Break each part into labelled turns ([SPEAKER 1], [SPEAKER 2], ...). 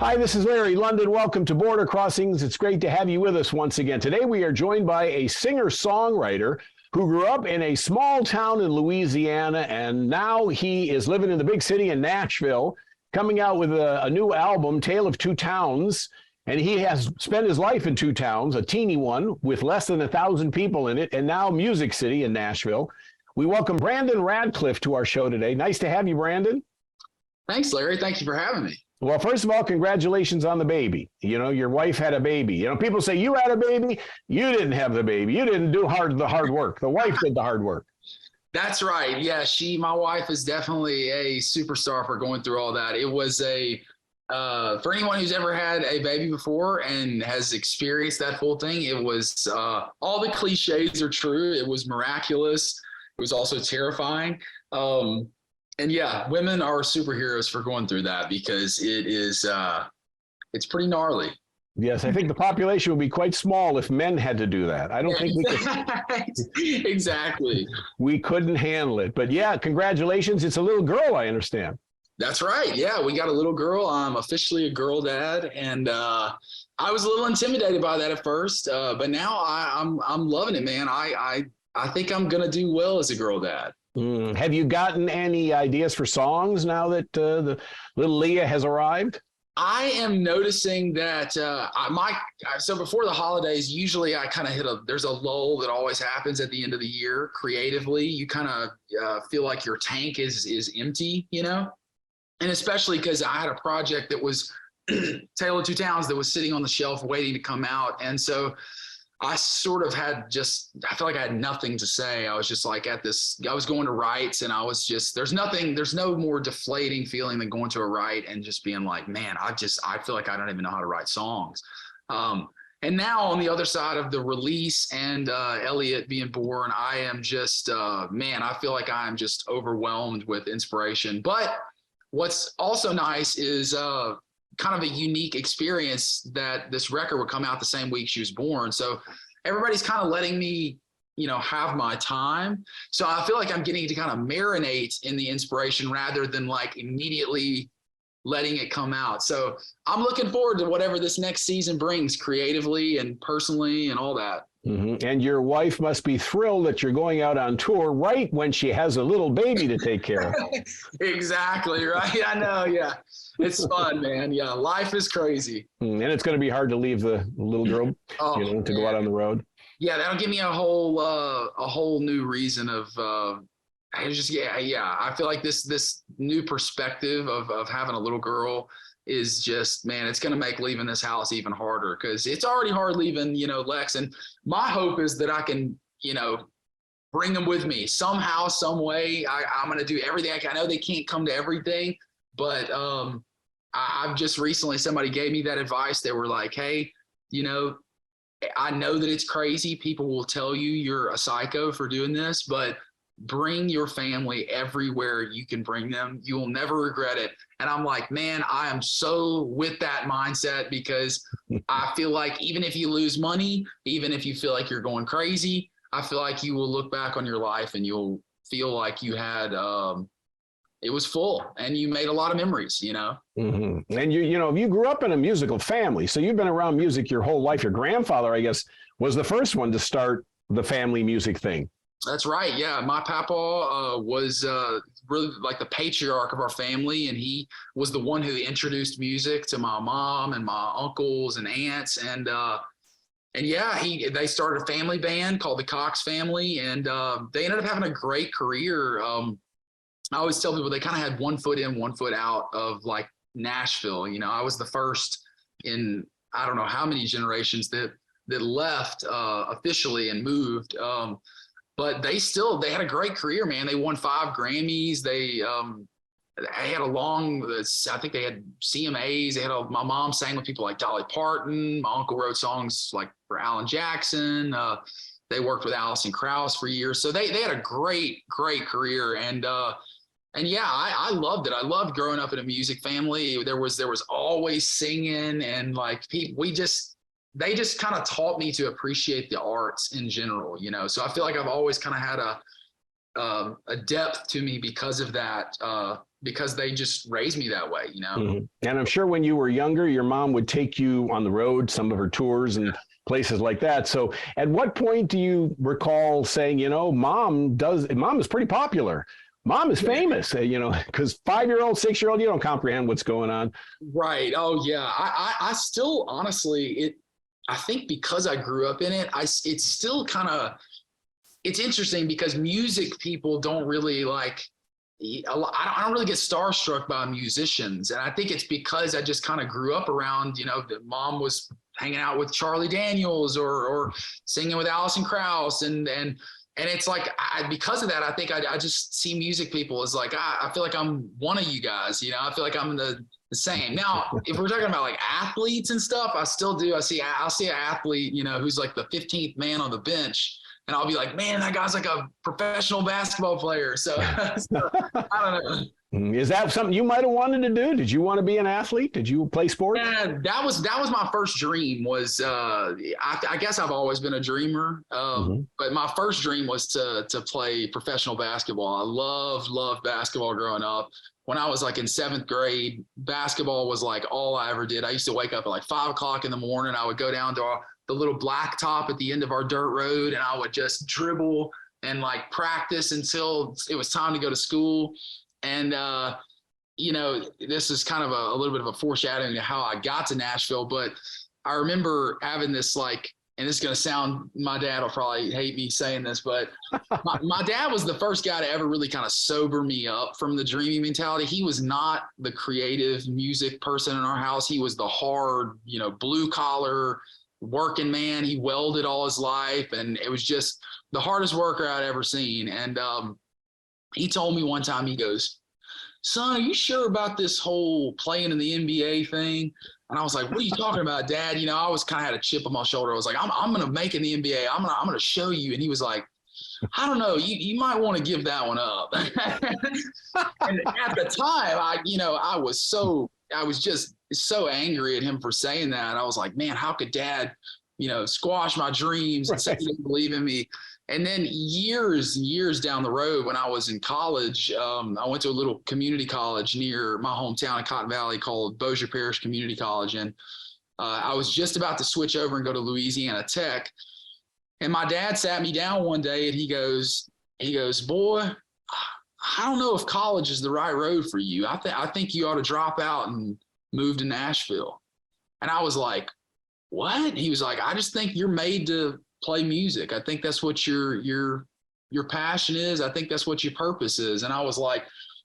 [SPEAKER 1] Hi, this is Larry London. Welcome to Border Crossings. It's great to have you with us once again. Today we are joined by a singer-songwriter who grew up in a small town in Louisiana, and now he is living in the big city in Nashville, coming out with a new album, Tale of Two Towns. And he has spent his life in two towns, a teeny one with less than 1,000 people in it, and now Music City in Nashville. We welcome Brandon Ratcliff to our show today. Nice to have you, Brandon.
[SPEAKER 2] Thanks, Larry. Thank you for having me.
[SPEAKER 1] Well, first of all, congratulations on the baby. You know, your wife had a baby. You know, people say you had a baby. You didn't have the baby. You didn't do the hard work. The wife did the hard work.
[SPEAKER 2] That's right. Yeah, my wife is definitely a superstar for going through all that. It was for anyone who's ever had a baby before and has experienced that full thing, it was, all the cliches are true. It was miraculous. It was also terrifying. And yeah, women are superheroes for going through that because it's pretty gnarly.
[SPEAKER 1] Yes, I think the population would be quite small if men had to do that. I don't think we could.
[SPEAKER 2] Exactly.
[SPEAKER 1] We couldn't handle it. But yeah, congratulations. It's a little girl, I understand.
[SPEAKER 2] That's right. Yeah, we got a little girl. I'm officially a girl dad, and I was a little intimidated by that at first, but now I'm loving it, man. I think I'm gonna do well as a girl dad.
[SPEAKER 1] Have you gotten any ideas for songs now that the little Leah has arrived?
[SPEAKER 2] I am noticing that so before the holidays, usually I kind of there's a lull that always happens at the end of the year creatively. You kind of feel like your tank is empty, you know? And especially because I had a project that was Tale of Two Towns that was sitting on the shelf waiting to come out. And so I sort of I felt like I had nothing to say. I was just like I was going to writes and I was just, there's no more deflating feeling than going to a write and just being like, man, I feel like I don't even know how to write songs. And now on the other side of the release and Elliot being born, I am just, I feel like I'm just overwhelmed with inspiration. But what's also nice is kind of a unique experience that this record would come out the same week she was born. So everybody's kind of letting me, have my time. So I feel like I'm getting to kind of marinate in the inspiration rather than like immediately letting it come out. So I'm looking forward to whatever this next season brings creatively and personally and all that.
[SPEAKER 1] Mm-hmm. And your wife must be thrilled that you're going out on tour right when she has a little baby to take care of.
[SPEAKER 2] Exactly, right? I know, yeah. It's fun, man. Yeah, life is crazy.
[SPEAKER 1] And it's going to be hard to leave the little girl, to go out on the road. Yeah,
[SPEAKER 2] that'll give me a whole new reason of I feel like this new perspective of having a little girl is just, man, it's going to make leaving this house even harder because it's already hard leaving, Lex. And my hope is that I can, bring them with me somehow, some way. I'm going to do everything I can. I know they can't come to everything, but I've just recently, somebody gave me that advice. They were like, hey, I know that it's crazy. People will tell you you're a psycho for doing this, but bring your family everywhere you can bring them. You will never regret it. And I'm like, man, I am so with that mindset because I feel like even if you lose money, even if you feel like you're going crazy, I feel like you will look back on your life and you'll feel like you had, it was full and you made a lot of memories,
[SPEAKER 1] Mm-hmm. And you grew up in a musical family. So you've been around music your whole life. Your grandfather, I guess, was the first one to start the family music thing.
[SPEAKER 2] That's right. Yeah. My papa was really like the patriarch of our family. And he was the one who introduced music to my mom and my uncles and aunts. And yeah, they started a family band called the Cox Family. And they ended up having a great career. I always tell people they kind of had 1 foot in, 1 foot out of like Nashville. I was the first in, I don't know how many generations that left officially and moved. But they had a great career, man. They won 5 Grammys. They had I think they had CMAs. My mom sang with people like Dolly Parton. My uncle wrote songs like for Alan Jackson. They worked with Alison Krauss for years. So they had a great, great career. And yeah, I loved it. I loved growing up in a music family. There was always singing and like they just kind of taught me to appreciate the arts in general, So I feel like I've always kind of had a depth to me because of that, because they just raised me that way, you know?
[SPEAKER 1] Mm-hmm. And I'm sure when you were younger, your mom would take you on the road, some of her tours and places like that. So at what point do you recall saying, mom is pretty popular. Mom is famous, because 5-year-old, 6-year-old, you don't comprehend what's going on.
[SPEAKER 2] Right. Oh yeah. I still, honestly, I think because I grew up in it, it's still kind of, it's interesting because music people don't really like, I don't really get starstruck by musicians. And I think it's because I just kind of grew up around, the mom was hanging out with Charlie Daniels or singing with Alison Krauss. And it's like, because of that, I think I just see music people as like, I feel like I'm one of you guys, I feel like I'm the same. Now, if we're talking about like athletes and stuff, I still do. I'll see an athlete, who's like the 15th man on the bench. And I'll be like, man, that guy's like a professional basketball player. So I don't know.
[SPEAKER 1] Is that something you might have wanted to do? Did you want to be an athlete? Did you play sports?
[SPEAKER 2] Yeah, that was my first dream. Was I guess I've always been a dreamer, but my first dream was to play professional basketball. I loved basketball growing up. When I was like in 7th grade, basketball was like all I ever did. I used to wake up at like 5 o'clock in the morning. I would go down to the little blacktop at the end of our dirt road, and I would just dribble and like practice until it was time to go to school. And this is kind of a little bit of a foreshadowing of how I got to Nashville. But I remember having this like, and this is going to sound, my dad will probably hate me saying this, but my dad was the first guy to ever really kind of sober me up from the dreaming mentality. He was not the creative music person in our house. He was the hard, blue collar working man. He welded all his life, and it was just the hardest worker I'd ever seen. And he told me one time, he goes, son, are you sure about this whole playing in the NBA thing? And I was like, what are you talking about, Dad? I was kind of had a chip on my shoulder. I was like, I'm going to make it in the NBA. I'm going to show you. And he was like, I don't know. You might want to give that one up. And at the time, I was just so angry at him for saying that. I was like, man, how could Dad, squash my dreams and say he didn't believe in me? And then years down the road, when I was in college, I went to a little community college near my hometown in Cotton Valley called Bossier Parish Community College. And I was just about to switch over and go to Louisiana Tech. And my dad sat me down one day and he goes, boy, I don't know if college is the right road for you. I think you ought to drop out and move to Nashville. And I was like, what? He was like, I just think you're made to play music. I think that's what your passion is. I think that's what your purpose is. And I was like,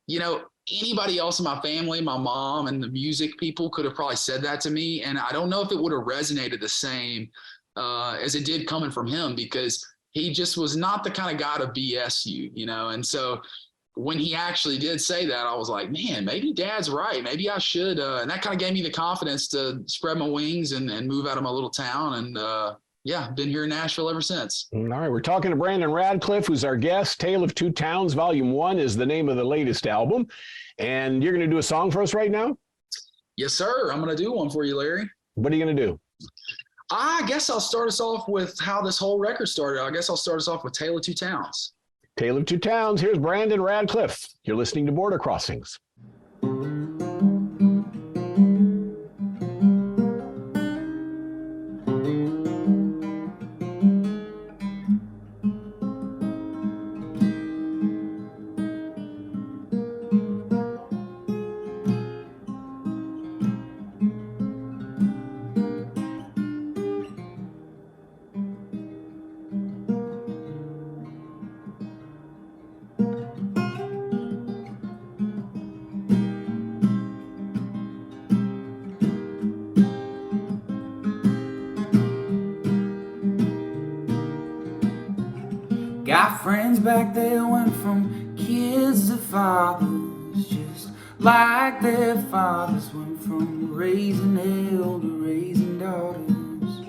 [SPEAKER 2] anybody else in my family, my mom and the music people could have probably said that to me. And I don't know if it would have resonated the same as it did coming from him, because he just was not the kind of guy to BS you, And so when he actually did say that, I was like, man, maybe Dad's right. Maybe I should. And that kind of gave me the confidence to spread my wings and move out of my little town. And been here in Nashville ever since.
[SPEAKER 1] All right, we're talking to Brandon Ratcliff, who's our guest. Tale of Two Towns, Volume 1 is the name of the latest album. And you're going to do a song for us right now?
[SPEAKER 2] Yes, sir. I'm going to do one for you, Larry.
[SPEAKER 1] What are you going to do?
[SPEAKER 2] I guess I'll start us off with how this whole record started. I guess I'll start us off with Tale of Two Towns.
[SPEAKER 1] Tale of Two Towns. Here's Brandon Ratcliff. You're listening to Border Crossings.
[SPEAKER 3] Got friends back there went from kids to fathers, just like their fathers went from raising hell to raising daughters.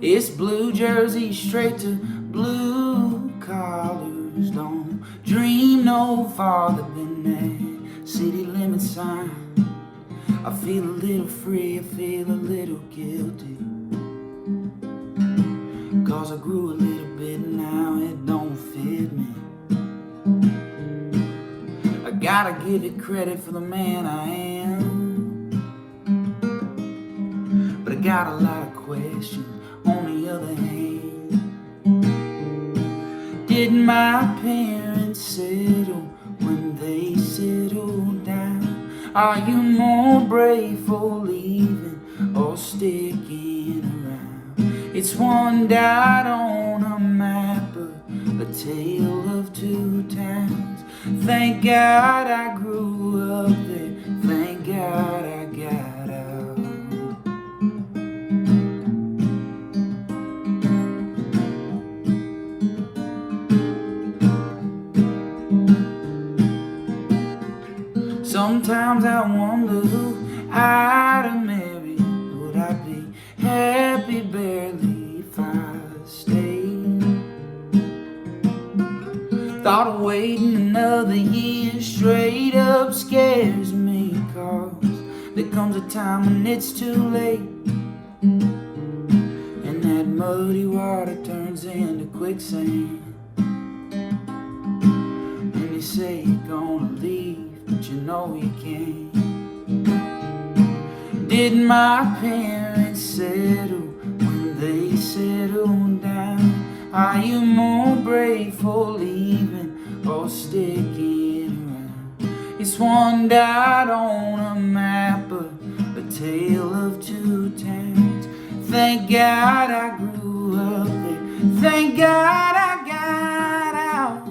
[SPEAKER 3] It's blue jersey straight to blue collars. Don't dream no farther than that city limit sign. I feel a little free, I feel a little guilty, 'cause I grew a little bit, now it don't fit me. gotta give it credit for the man I am, but I got a lot of questions on the other hand. Did my parents settle when they settled down? Are you more brave for leaving or sticking around? It's one dot on a map, a tale of two towns. Thank God I grew up there, thank God I got out. Sometimes I wonder who I'd have married. Would I be happy barely if I stayed? Thought of waiting another year straight up scares me, 'cause there comes a time when it's too late, and that muddy water turns into quicksand. And you say you're gonna leave, but you know you can't. Did my parents settle when they settled down? Are you more brave for leaving or sticking around? It's one dot on a map, a tale of two towns. Thank God I grew up there, thank God I got out.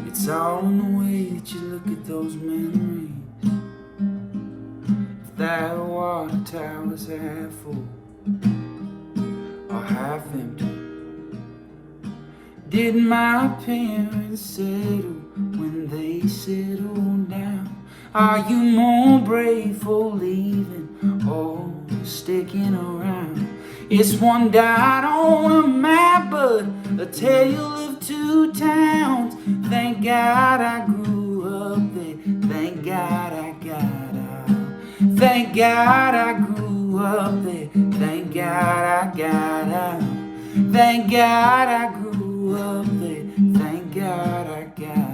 [SPEAKER 3] It's all in the way that you look at those memories. If that water tower's half full or half empty. Did my parents settle when they settled down? Are you more brave for leaving or sticking around? It's one dot on a map, but a tale of two towns. Thank God I grew up there, thank God I got out. Thank God I grew up there, thank God I got out. Thank God I grew up there, thank God I got out.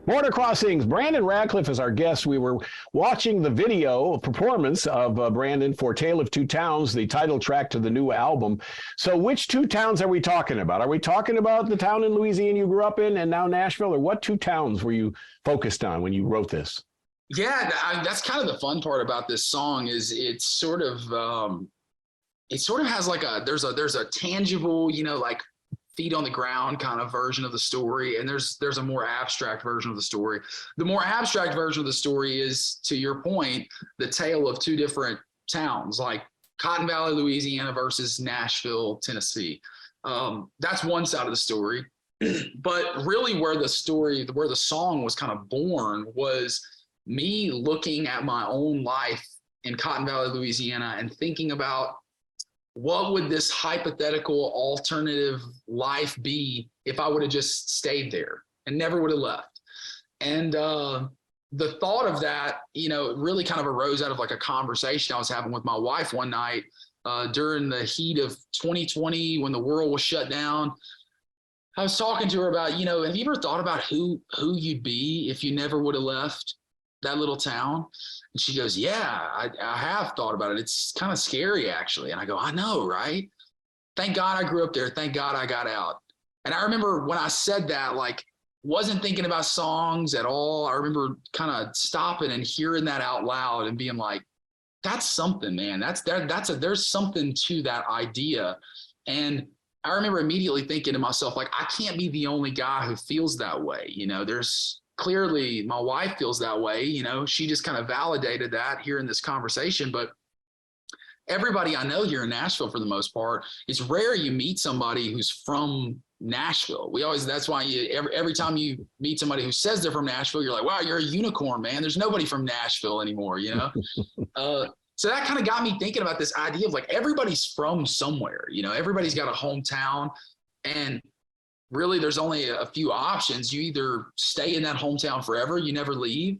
[SPEAKER 1] Border Crossings, Brandon Ratcliff is our guest. We were watching the video performance of Brandon for Tale of Two Towns, the title track to the new album. So which two towns are we talking about? Are we talking about the town in Louisiana you grew up in and now Nashville, or what two towns were you focused on when you wrote this?
[SPEAKER 2] Yeah, that's kind of the fun part about this song is it sort of has like there's a tangible, like feet on the ground kind of version of the story, and there's a more abstract version of the story. The more abstract version of the story is, to your point, the tale of two different towns, like Cotton Valley, Louisiana versus Nashville, Tennessee. That's one side of the story. But really where the song was kind of born was me looking at my own life in Cotton Valley, Louisiana, and thinking about what would this hypothetical alternative life be if I would have just stayed there and never would have left. And the thought of that, really kind of arose out of like a conversation I was having with my wife one night during the heat of 2020 when the world was shut down. I was talking to her about, have you ever thought about who you'd be if you never would have left that little town? And she goes, yeah, I have thought about it. It's kind of scary, actually. And I go, I know, right? Thank God I grew up there. Thank God I got out. And I remember when I said that, like, wasn't thinking about songs at all. I remember kind of stopping and hearing that out loud and being like, that's something, man. There's something to that idea. And I remember immediately thinking to myself, like, I can't be the only guy who feels that way. There's clearly my wife feels that way. You know, she just kind of validated that here in this conversation. But everybody I know here in Nashville, for the most part, it's rare you meet somebody who's from Nashville. That's why every time you meet somebody who says they're from Nashville, you're like, wow, you're a unicorn, man. There's nobody from Nashville anymore, you know? So that kind of got me thinking about this idea of like, everybody's from somewhere, you know, everybody's got a hometown, and really there's only a few options. You either stay in that hometown forever, you never leave,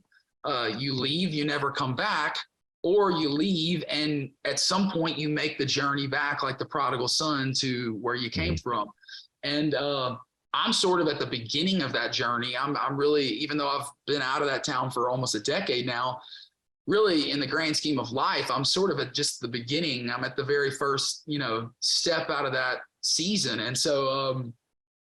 [SPEAKER 2] you leave, you never come back, or you leave and at some point you make the journey back like the prodigal son to where you came from. And I'm sort of at the beginning of that journey. I'm really, even though I've been out of that town for almost a decade now, really in the grand scheme of life, I'm sort of at just the beginning. I'm at the very first, you know, step out of that season. And so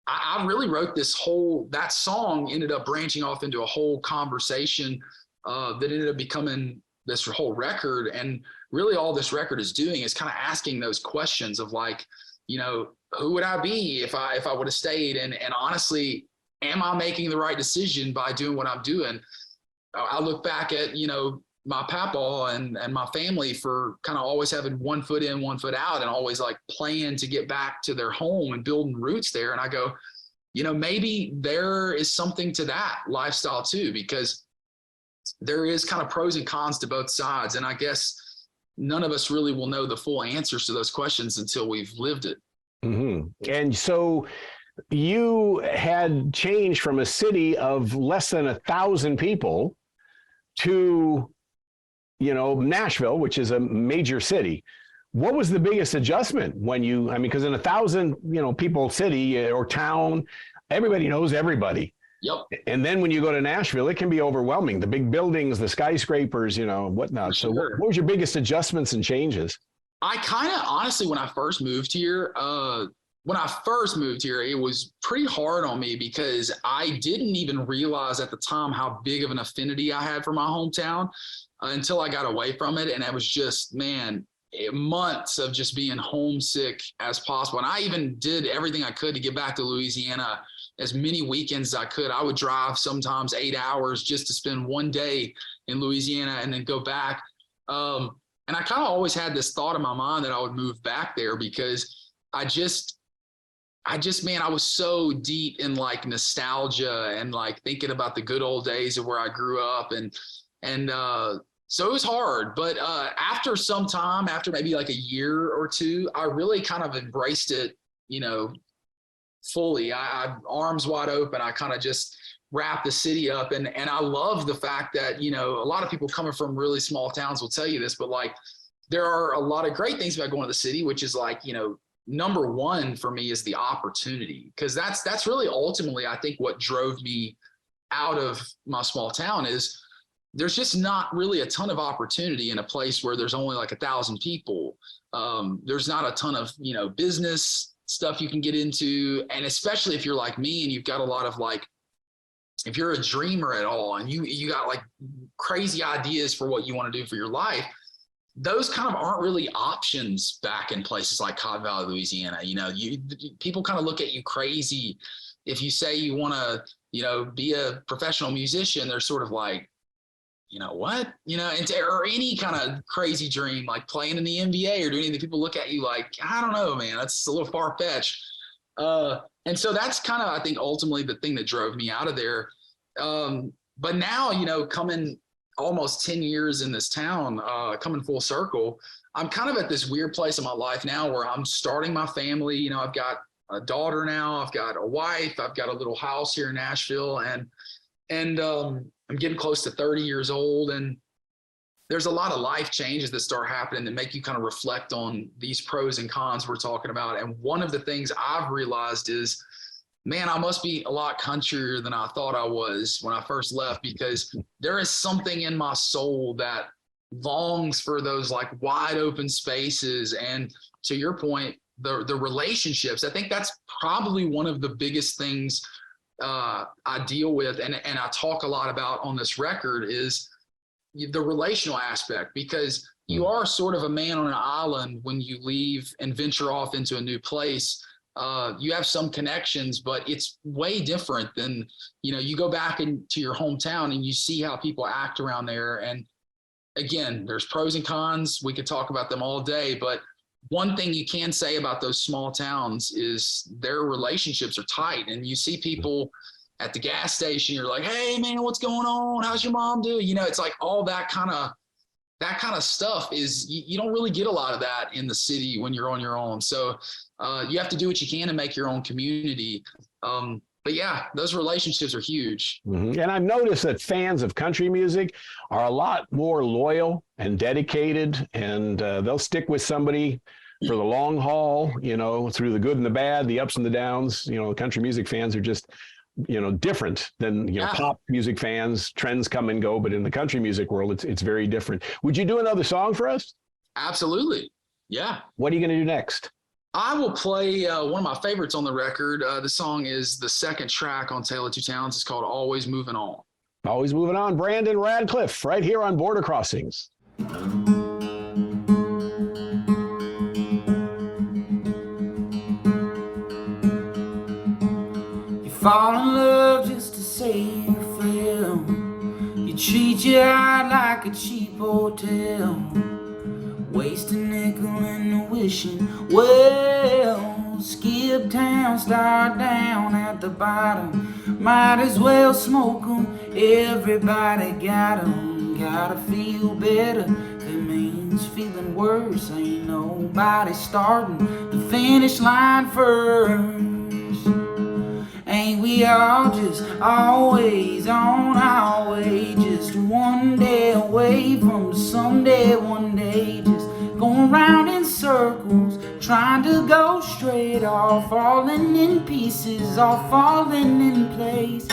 [SPEAKER 2] I really wrote that song ended up branching off into a whole conversation that ended up becoming this whole record. And really all this record is doing is kind of asking those questions of like, you know, who would I be if I would have stayed? And honestly, am I making the right decision by doing what I'm doing? I look back at, you know, my papa and my family for kind of always having one foot in, one foot out, and always like playing to get back to their home and building roots there. And I go, you know, maybe there is something to that lifestyle too, because there is kind of pros and cons to both sides. And I guess none of us really will know the full answers to those questions until we've lived it.
[SPEAKER 1] Mm-hmm. And so you had changed from a city of less than 1,000 people to, you know, Nashville, which is a major city. What was the biggest adjustment when you, I mean, because in 1,000, you know, people city or town, everybody knows everybody.
[SPEAKER 2] Yep.
[SPEAKER 1] And then when you go to Nashville, it can be overwhelming. The big buildings, the skyscrapers, you know, whatnot. So what was your biggest adjustments and changes?
[SPEAKER 2] I kind of, honestly, when I first moved here, it was pretty hard on me because I didn't even realize at the time how big of an affinity I had for my hometown until I got away from it. And it was just, man, months of just being homesick as possible. And I even did everything I could to get back to Louisiana as many weekends as I could. I would drive sometimes 8 hours just to spend one day in Louisiana and then go back. And I kind of always had this thought in my mind that I would move back there because I was so deep in like nostalgia and like thinking about the good old days of where I grew up. And so it was hard, but after some time, after maybe like a year or two, I really kind of embraced it, you know, fully. I arms wide open. I kind of just wrapped the city up. And I love the fact that, you know, a lot of people coming from really small towns will tell you this, but like there are a lot of great things about going to the city, which is like, you know, number one for me is the opportunity, because that's really ultimately, I think, what drove me out of my small town is there's just not really a ton of opportunity in a place where there's only like 1,000 people. There's not a ton of, you know, business stuff you can get into. And especially if you're like me and you've got a lot of like, if you're a dreamer at all and you got like crazy ideas for what you want to do for your life, those kind of aren't really options back in places like Cotton Valley, Louisiana. You know, people kind of look at you crazy if you say you want to, you know, be a professional musician. They're sort of like, you know what, you know, or any kind of crazy dream like playing in the NBA or doing anything. People look at you like, I don't know, man, that's a little far fetched. And so that's kind of, I think, ultimately the thing that drove me out of there. But now, you know, coming almost 10 years in this town, coming full circle, I'm kind of at this weird place in my life now where I'm starting my family. You know, I've got a daughter now, I've got a wife, I've got a little house here in Nashville, and I'm getting close to 30 years old. And there's a lot of life changes that start happening that make you kind of reflect on these pros and cons we're talking about. And one of the things I've realized is, man, I must be a lot countryer than I thought I was when I first left, because there is something in my soul that longs for those like wide open spaces. And to your point, the relationships, I think that's probably one of the biggest things I deal with and I talk a lot about on this record is the relational aspect, because you are sort of a man on an island when you leave and venture off into a new place. you have some connections, but it's way different than, you go back into your hometown and you see how people act around there. And again, there's pros and cons. We could talk about them all day, but one thing you can say about those small towns is their relationships are tight, and you see people at the gas station, you're like, hey man, what's going on? How's your mom doing? It's like all that kind of stuff is, you don't really get a lot of that in the city when you're on your own. So you have to do what you can to make your own community. But yeah, those relationships are huge.
[SPEAKER 1] Mm-hmm. And I've noticed that fans of country music are a lot more loyal and dedicated, and they'll stick with somebody for the long haul, through the good and the bad, the ups and the downs. Country music fans are just, different than, pop music fans. Trends come and go, but in the country music world, it's very different. Would you do another song for us?
[SPEAKER 2] Absolutely. Yeah.
[SPEAKER 1] What are you going to do next?
[SPEAKER 2] I will play one of my favorites on the record. The song is the second track on Tale of Two Towns. It's called Always Moving On.
[SPEAKER 1] Always Moving On. Brandon Ratcliff, right here on Border Crossings.
[SPEAKER 3] Fall in love just to say you fell. You treat your heart like a cheap hotel. Waste a nickel in the wishing well. Skip town, start down at the bottom. Might as well smoke 'em. Everybody got 'em. Gotta feel better. If it means feeling worse, ain't nobody starting the finish line first. Ain't we all just always on our way? Just one day away from someday, one day. Just going round in circles, trying to go straight, all falling in pieces, all falling in place.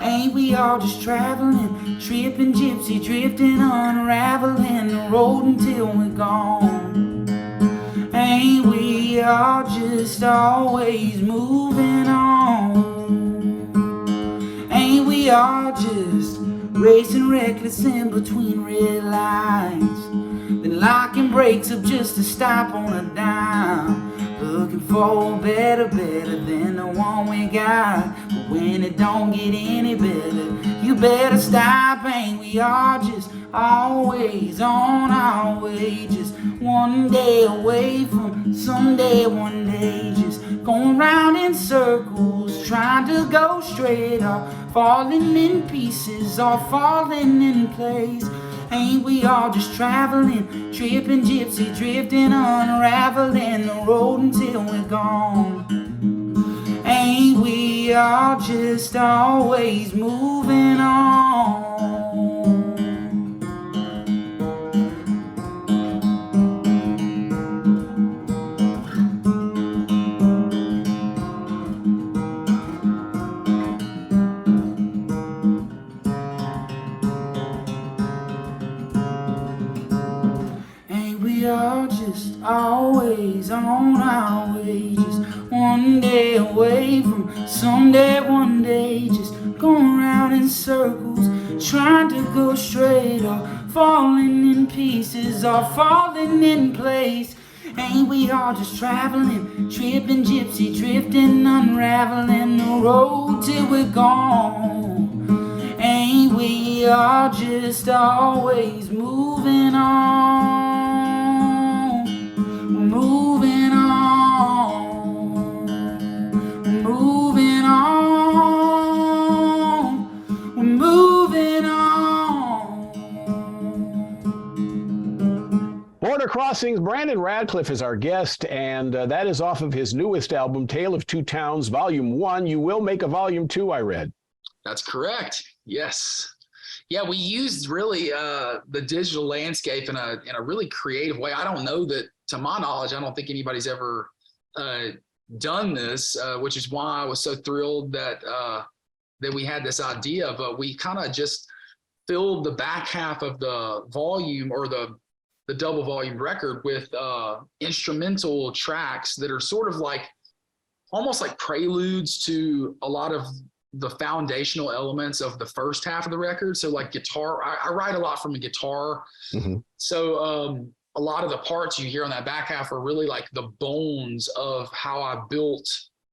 [SPEAKER 3] Ain't we all just traveling, tripping, gypsy, drifting, unraveling the road until we're gone? Ain't we all just always moving on? Ain't we all just racing reckless in between red lights, then locking brakes up just to stop on a dime, looking for better than the one we got? But when it don't get any better, you better stop. Ain't we all just always on our way? Just one day away from someday, one day. Just going round in circles, trying to go straight, or falling in pieces, or falling in place. Ain't we all just traveling, tripping, gypsy, drifting, unraveling the road until we're gone? Ain't we all just always moving on? We are just always on our way, just one day away from someday, one day. Just going round in circles, trying to go straight, or falling in pieces, or falling in place. Ain't we all just traveling, tripping, gypsy, drifting, unraveling the road till we're gone? Ain't we all just always moving on? Moving on, moving on, we're moving on.
[SPEAKER 1] Border Crossings, Brandon Ratcliff is our guest, and that is off of his newest album, Tale of Two Towns, Volume 1. You will make a Volume 2, I read.
[SPEAKER 2] That's correct. Yes. Yeah, we used really the digital landscape in a really creative way. I don't know that, to my knowledge, I don't think anybody's ever done this, which is why I was so thrilled that we had this idea. But we kind of just filled the back half of the volume, or the double volume record, with instrumental tracks that are sort of like, almost like preludes to a lot of the foundational elements of the first half of the record. So like guitar, I write a lot from a guitar. Mm-hmm. So a lot of the parts you hear on that back half are really like the bones of how I built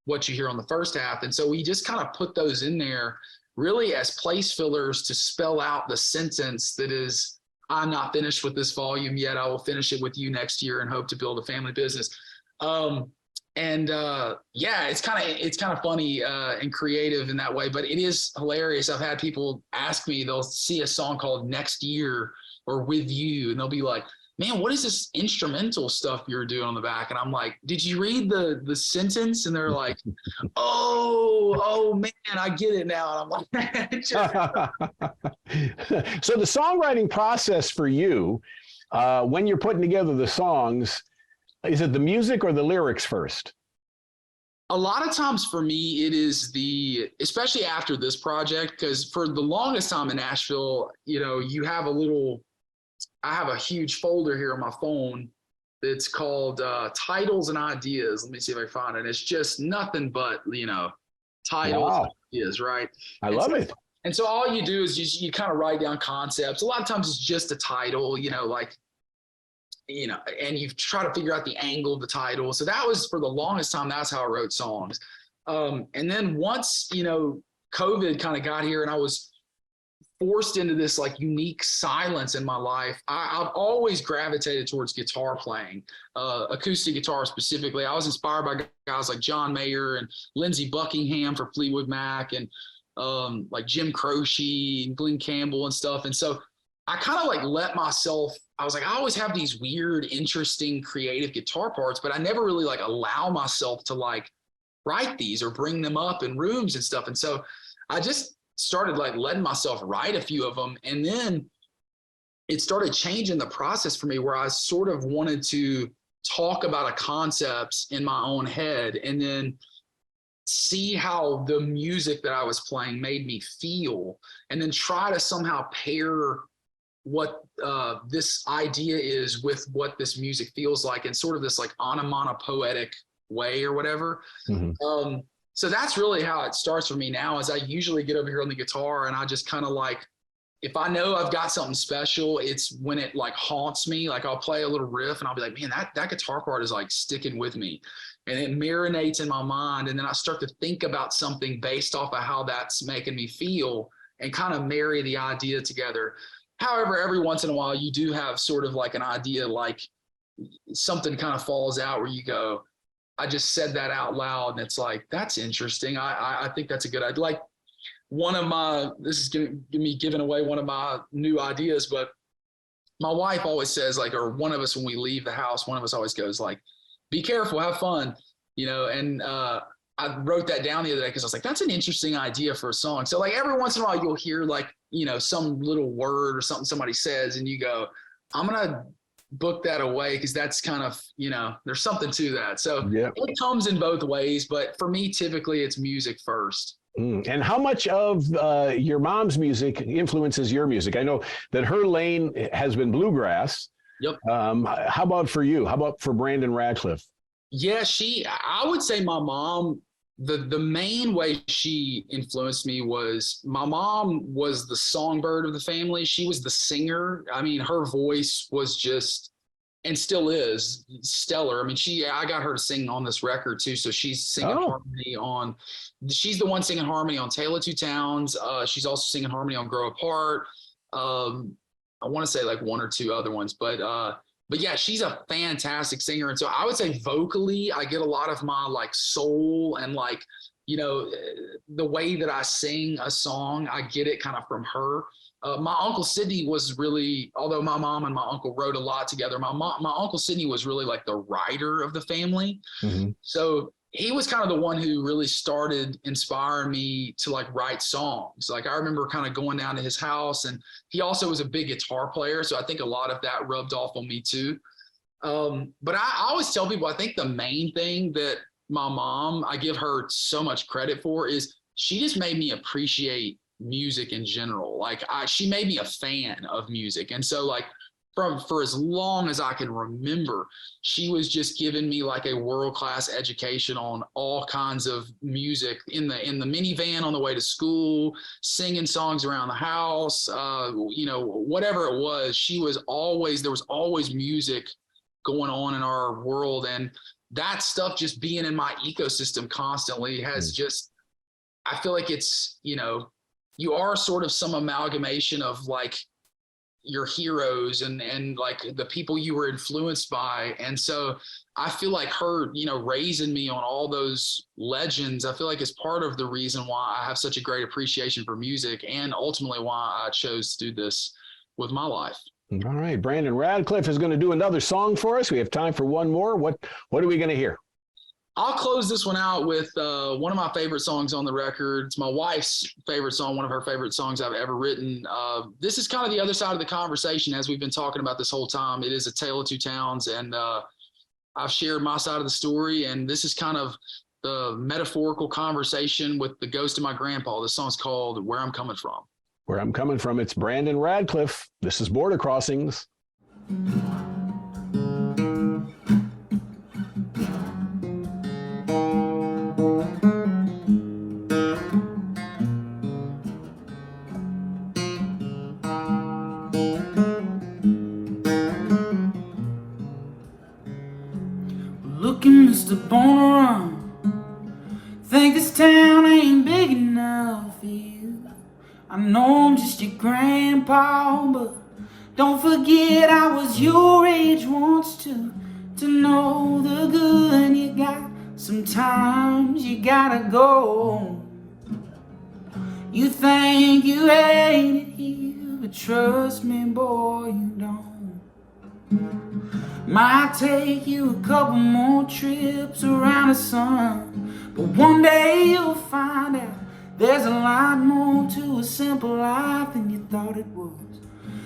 [SPEAKER 2] what you hear on the first half. And so we just kind of put those in there really as place fillers to spell out the sentence that is, I'm not finished with this volume yet. I will finish it with you next year and hope to build a family business. Yeah, it's kind of funny and creative in that way, but it is hilarious. I've had people ask me, they'll see a song called Next Year or With You, and they'll be like, man, what is this instrumental stuff you're doing on the back? And I'm like, did you read the sentence? And they're like, oh man, I get it now. And I'm like,
[SPEAKER 1] So the songwriting process for you, when you're putting together the songs, is it the music or the lyrics first?
[SPEAKER 2] a lot of times for me, it is especially after this project, because for the longest time in Nashville, I have a huge folder here on my phone that's called titles and ideas. Let me see if I find it. It's just nothing but, titles
[SPEAKER 1] Wow.
[SPEAKER 2] and ideas, right?
[SPEAKER 1] I love it.
[SPEAKER 2] And so all you do is you kind of write down concepts. A lot of times it's just a title, and you try to figure out the angle of the title. So that was, for the longest time, that's how I wrote songs. And then once, COVID kind of got here and I was forced into this like unique silence in my life, I've always gravitated towards guitar playing, acoustic guitar specifically. I was inspired by guys like John Mayer and Lindsey Buckingham for Fleetwood Mac, and like Jim Croce and Glenn Campbell and stuff. And so I kind of like let myself, I was like, I always have these weird, interesting, creative guitar parts, but I never really like allow myself to like write these or bring them up in rooms and stuff. And so I just started like letting myself write a few of them. And then it started changing the process for me, where I sort of wanted to talk about a concept in my own head and then see how the music that I was playing made me feel, and then try to somehow pair what this idea is with what this music feels like in sort of this like onomatopoetic way or whatever. Mm-hmm. So that's really how it starts for me now, is I usually get over here on the guitar and I just kind of like, if I know I've got something special, it's when it like haunts me. Like I'll play a little riff and I'll be like, man, that guitar part is like sticking with me, and it marinates in my mind. And then I start to think about something based off of how that's making me feel and kind of marry the idea together. However, every once in a while you do have sort of like an idea, like something kind of falls out where you go, I just said that out loud, and it's like, that's interesting. I think that's a good idea. Like this is me giving away one of my new ideas, but my wife always says, like, or one of us, when we leave the house, one of us always goes like, be careful, have fun, and I wrote that down the other day because I was like, that's an interesting idea for a song. So like every once in a while you'll hear like, some little word or something somebody says and you go, I'm going to book that away because that's kind of, there's something to that. So It comes in both ways, but for me, typically it's music first.
[SPEAKER 1] And how much of your mom's music influences your music? I know that her lane has been bluegrass.
[SPEAKER 2] Yep.
[SPEAKER 1] How about for you? How about for Brandon Ratcliff?
[SPEAKER 2] Yeah, I would say my mom, the main way she influenced me was, my mom was the songbird of the family. She was the singer. I mean, her voice was just, and still is, stellar. I mean, I got her to sing on this record too. So she's singing harmony she's the one singing harmony on Tale of Two Towns. She's also singing harmony on Grow Apart. I want to say like one or two other ones, but yeah, she's a fantastic singer. And so I would say vocally, I get a lot of my like soul and like, the way that I sing a song, I get it kind of from her. My Uncle Sidney was really, although my mom and my uncle wrote a lot together, my Uncle Sidney was really like the writer of the family. Mm-hmm. So he was kind of the one who really started inspiring me to like write songs. Like I remember kind of going down to his house, and he also was a big guitar player. So I think a lot of that rubbed off on me too. But I always tell people, I think the main thing that my mom, I give her so much credit for, is she just made me appreciate music in general. Like she made me a fan of music. And so like for as long as I can remember. She was just giving me like a world-class education on all kinds of music in the minivan on the way to school, singing songs around the house, whatever it was. There was always music going on in our world, and that stuff just being in my ecosystem constantly has just, I feel like it's, you are sort of some amalgamation of like your heroes and like the people you were influenced by. And so I feel like her, raising me on all those legends, I feel like is part of the reason why I have such a great appreciation for music, and ultimately why I chose to do this with my life.
[SPEAKER 1] All right, Brandon Ratcliff is going to do another song for us. We have time for one more. What are we going to hear?
[SPEAKER 2] I'll close this one out with one of my favorite songs on the record. It's my wife's favorite song, one of her favorite songs I've ever written. This is kind of the other side of the conversation, as we've been talking about this whole time. It is A Tale of Two Towns, and I've shared my side of the story, and this is kind of the metaphorical conversation with the ghost of my grandpa. This song's called Where I'm Coming From.
[SPEAKER 1] Where I'm Coming From. It's Brandon Ratcliff. This is Border Crossings.
[SPEAKER 3] Looking, Mr. Born, think this town ain't big enough for you. I know I'm just your grandpa, but don't forget I was your age once too. To know the good you got, sometimes you gotta go. You think you hate it here, but trust me, boy, you don't. Might take you a couple more trips around the sun, but one day you'll find out there's a lot more to a simple life than you thought it was.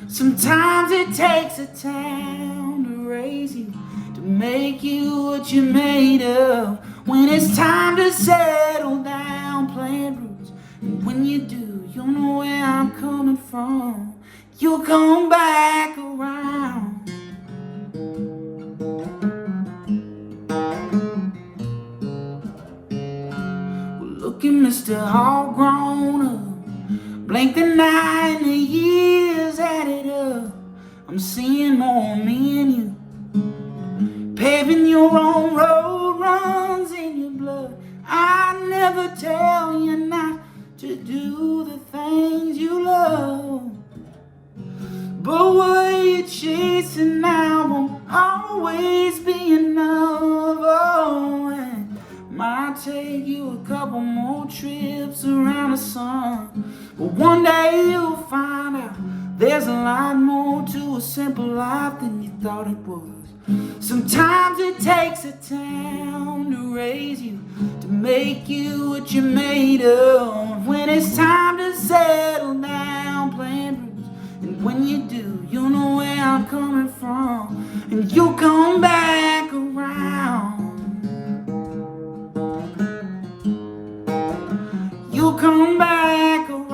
[SPEAKER 3] Sometimes it takes a town to raise you, to make you what you're made of. When it's time to settle down, plant roots, and when you do, you'll know where I'm coming from. You'll come back around. Looking, Mr. All Grown Up, blink the night and the years added up. I'm seeing more me and you, paving your own road, runs in your blood. I never tell you not to do the things you love, but what you're chasing now won't always be enough. Oh, and might take you a couple more trips around the sun, but one day you'll find out there's a lot more to a simple life than you thought it was. Sometimes it takes a town to raise you, to make you what you're made of. When it's time to settle down, plant roots, and when you do, you'll know where I'm coming from, and you'll come back around. You'll come back around.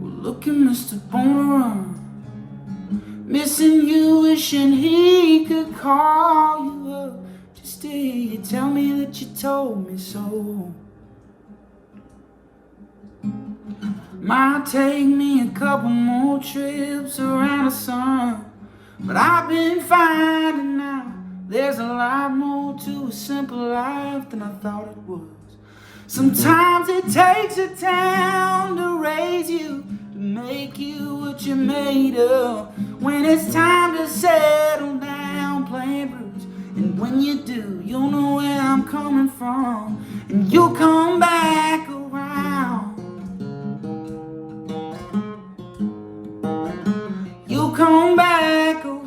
[SPEAKER 3] Well, look at Mr. Born, missing you, wishing he could call you up just to hear you tell me that you told me so. Might take me a couple more trips around the sun, but I've been finding out there's a lot more to a simple life than I thought it was. Sometimes it takes a town to raise you, to make you what you're made of. When it's time to settle down, plant roots, and when you do, you'll know where I'm coming from, and you'll come back around. You'll come back around.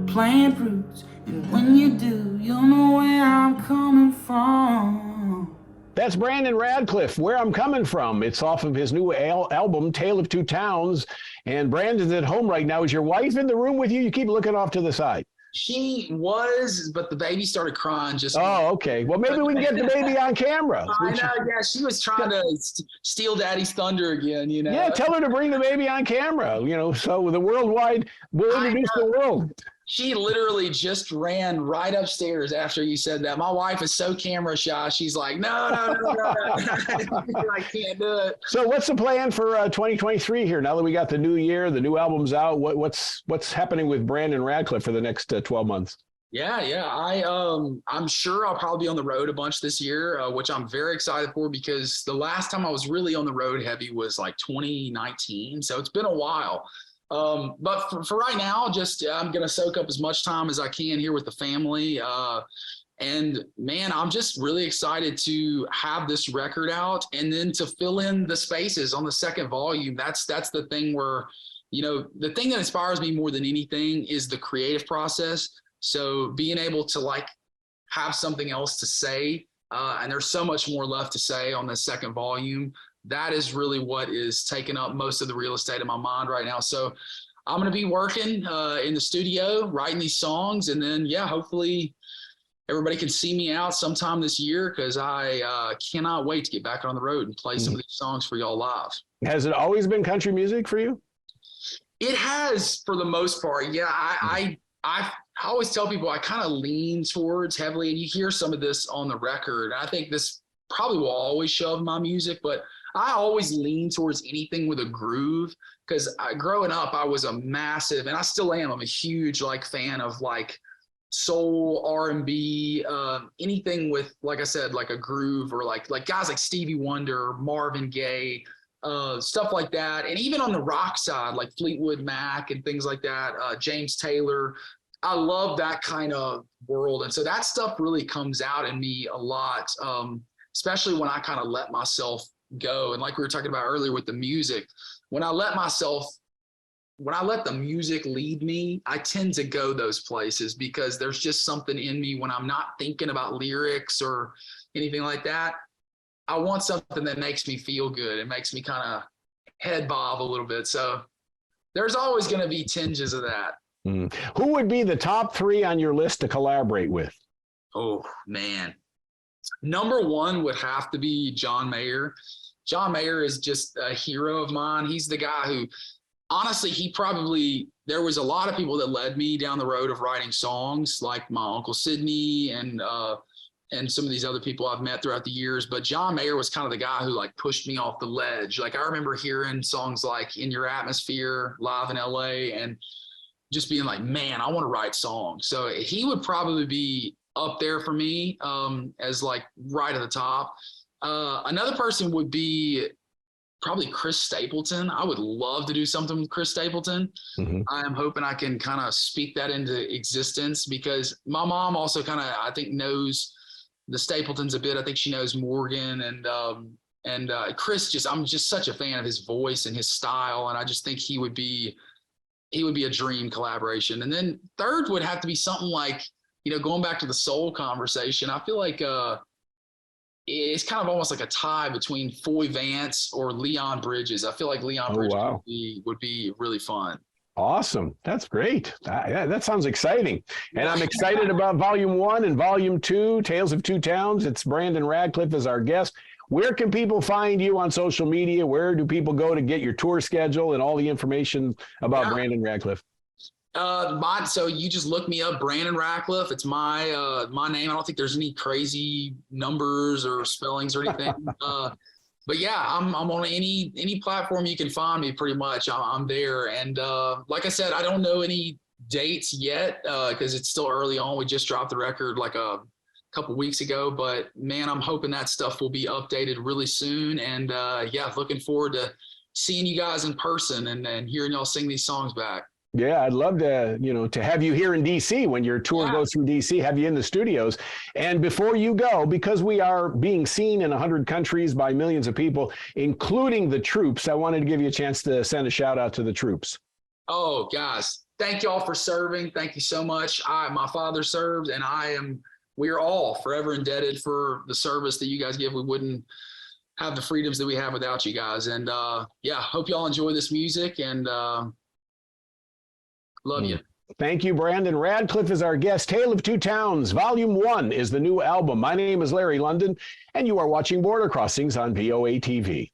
[SPEAKER 3] Plant roots, and when you do, you'll know where I'm coming from.
[SPEAKER 1] That's Brandon Ratcliff, Where I'm Coming From. It's off of his new album, Tale of Two Towns. And Brandon's at home right now. Is your wife in the room with you? You keep looking off to the side.
[SPEAKER 2] She was, but the baby started crying just.
[SPEAKER 1] Oh, okay. Well, maybe we can get the baby on camera.
[SPEAKER 2] I know, yeah, she was trying to steal daddy's thunder again, you know.
[SPEAKER 1] Yeah, tell her to bring the baby on camera, so the worldwide, we'll introduce the world.
[SPEAKER 2] She literally just ran right upstairs after you said that. My wife is so camera shy. She's like, no. I can't do it.
[SPEAKER 1] So what's the plan for 2023 here? Now that we got the new year, the new album's out, what's happening with Brandon Ratcliff for the next 12 months?
[SPEAKER 2] Yeah. I'm sure I'll probably be on the road a bunch this year, which I'm very excited for because the last time I was really on the road heavy was like 2019. So it's been a while. But for right now, I'm going to soak up as much time as I can here with the family. And man, I'm just really excited to have this record out and then to fill in the spaces on the second volume. That's the thing where, the thing that inspires me more than anything is the creative process. So being able to like have something else to say, and there's so much more left to say on the second volume. That is really what is taking up most of the real estate in my mind right now. So I'm going to be working in the studio, writing these songs. And then, hopefully everybody can see me out sometime this year because I cannot wait to get back on the road and play some of these songs for y'all live. Has
[SPEAKER 1] it always been country music for you?
[SPEAKER 2] It has for the most part. Yeah, I always tell people I kind of lean towards heavily, and you hear some of this on the record. I think this probably will always shove my music, but I always lean towards anything with a groove because growing up, I was a massive, and I still am, I'm a huge fan of soul, R&B, anything with, like I said, like a groove or like guys like Stevie Wonder, Marvin Gaye, stuff like that. And even on the rock side, like Fleetwood Mac and things like that, James Taylor, I love that kind of world. And so that stuff really comes out in me a lot, especially when I kind of let myself go. And like we were talking about earlier with the music, when I let the music lead me, I tend to go those places because there's just something in me when I'm not thinking about lyrics or anything like that. I want something that makes me feel good. It makes me kind of head bob a little bit. So there's always going to be tinges of that.
[SPEAKER 1] Who would be the top 3 on your list to collaborate with?
[SPEAKER 2] Oh, man. Number 1 would have to be John Mayer. John Mayer is just a hero of mine. He's the guy who, honestly, there was a lot of people that led me down the road of writing songs, like my Uncle Sidney and some of these other people I've met throughout the years. But John Mayer was kind of the guy who pushed me off the ledge. I remember hearing songs like In Your Atmosphere live in LA and just being like, man, I want to write songs. So he would probably be up there for me as right at the top. Another person would be probably Chris Stapleton. I would love to do something with Chris Stapleton. I'm hoping I can kind of speak that into existence because my mom also kind of, I think, knows the Stapletons a bit. I think she knows Morgan and Chris. I'm just such a fan of his voice and his style. And I just think he would be a dream collaboration. And then third would have to be something like, going back to the soul conversation, I feel like it's kind of almost like a tie between Foy Vance or Leon Bridges. I feel like Leon Bridges would be really fun.
[SPEAKER 1] Awesome. That's great. That sounds exciting. And I'm excited about Volume 1 and Volume 2, Tales of Two Towns. It's Brandon Ratcliff as our guest. Where can people find you on social media? Where do people go to get your tour schedule and all the information about Brandon Ratcliff?
[SPEAKER 2] So you just look me up, Brandon Ratcliff. It's my name. I don't think there's any crazy numbers or spellings or anything. But yeah, I'm on any platform you can find me pretty much. I'm there. And like I said, I don't know any dates yet because it's still early on. We just dropped the record a couple weeks ago, but man, I'm hoping that stuff will be updated really soon. And looking forward to seeing you guys in person and hearing y'all sing these songs back.
[SPEAKER 1] Yeah, I'd love to, to have you here in DC when your tour goes through DC, have you in the studios. And before you go, because we are being seen in 100 countries by millions of people, including the troops, I wanted to give you a chance to send a shout out to the troops.
[SPEAKER 2] Oh, guys, thank y'all for serving. Thank you so much. My father served, and we are all forever indebted for the service that you guys give. We wouldn't have the freedoms that we have without you guys. And hope y'all enjoy this music and love you.
[SPEAKER 1] Thank you, Brandon. Radcliffe is our guest. Tale of Two Towns, Volume 1 is the new album. My name is Larry London, and you are watching Border Crossings on VOA TV.